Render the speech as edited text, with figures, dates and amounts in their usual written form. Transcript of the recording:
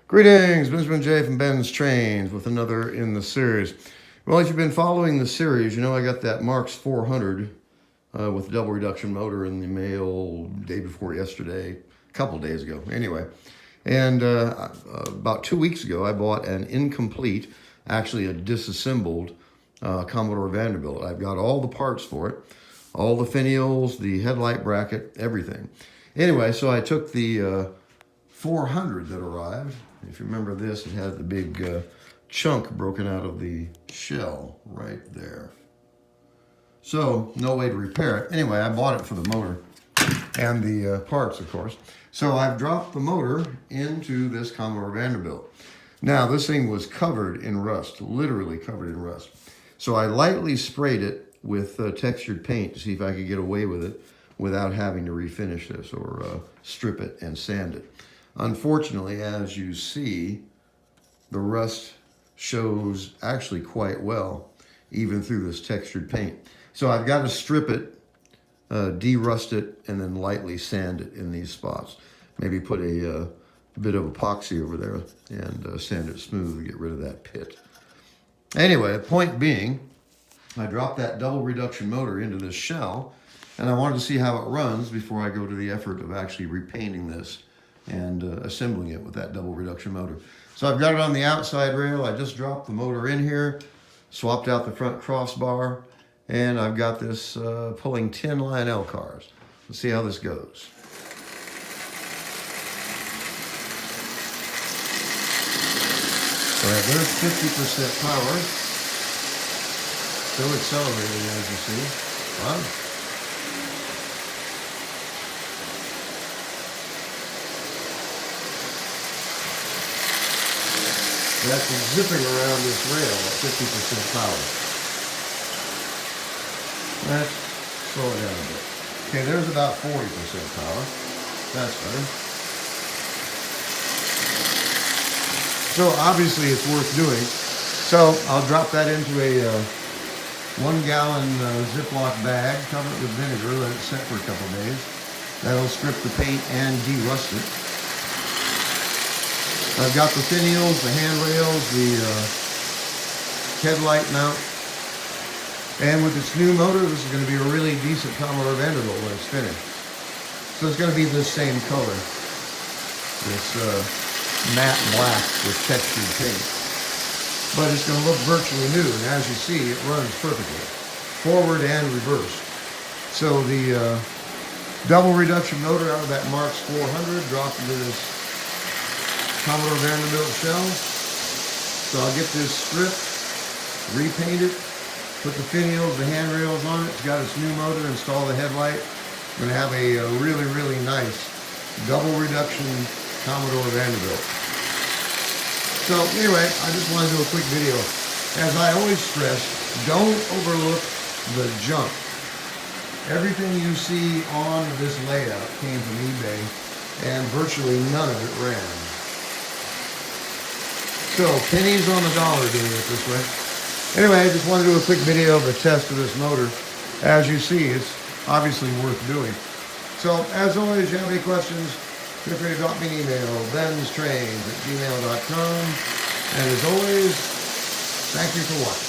Greetings, Benjamin J from BENZTRAINZ with another in the series. Well, if you've been following the series, you know I got that Marx 400 with double reduction motor in the mail day before yesterday, a couple days ago, anyway. And about 2 weeks ago, I bought an incomplete, actually a disassembled Commodore Vanderbilt. I've got all the parts for it, all the finials, the headlight bracket, everything. Anyway, so I took the 400 that arrived. If you remember this, it had the big chunk broken out of the shell right there. So, no way to repair it. Anyway, I bought it for the motor and the parts, of course. So I've dropped the motor into this Commodore Vanderbilt. Now, this thing was covered in rust, literally covered in rust. So I lightly sprayed it with textured paint to see if I could get away with it without having to refinish this or strip it and sand it. Unfortunately, as you see, the rust shows actually quite well, even through this textured paint. So I've got to strip it, de-rust it, and then lightly sand it in these spots. Maybe put a bit of epoxy over there and sand it smooth to get rid of that pit. Anyway, the point being, I dropped that double reduction motor into this shell, and I wanted to see how it runs before I go to the effort of actually repainting this and assembling it with that double reduction motor. So I've got it on the outside rail. I just dropped the motor in here, swapped out the front crossbar, and I've got this pulling 10 Lionel cars. Let's see how this goes. All right, there's 50% power. Still accelerating, as you see. Wow. That's zipping around this rail at 50% power. Let's slow it down a bit. Okay, there's about 40% power. That's better. So obviously it's worth doing. So I'll drop that into a 1 gallon Ziploc bag, cover it with vinegar, let it set for a couple days. That'll strip the paint and de-rust it. I've got the finials, the handrails, the headlight mount. And with its new motor, this is going to be a really decent Commodore Vanderbilt when it's finished. So it's going to be this same color. This matte black with textured paint. But it's going to look virtually new. And as you see, it runs perfectly. Forward and reverse. So the double reduction motor out of that Marx 400 dropped into this Commodore Vanderbilt shell. So I'll get this stripped, repaint it, put the finials, the handrails on it. It's got its new motor, install the headlight. I'm going to have a really, really nice double reduction Commodore Vanderbilt. So anyway, I just want to do a quick video. As I always stress, don't overlook the junk. Everything you see on this layout came from eBay, and virtually none of it ran. So, pennies on the dollar doing it this way. Anyway, I just wanted to do a quick video of a test of this motor. As you see, it's obviously worth doing. So, as always, if you have any questions, feel free to drop me an email, BENZTRAINZ@gmail.com. And as always, thank you for watching.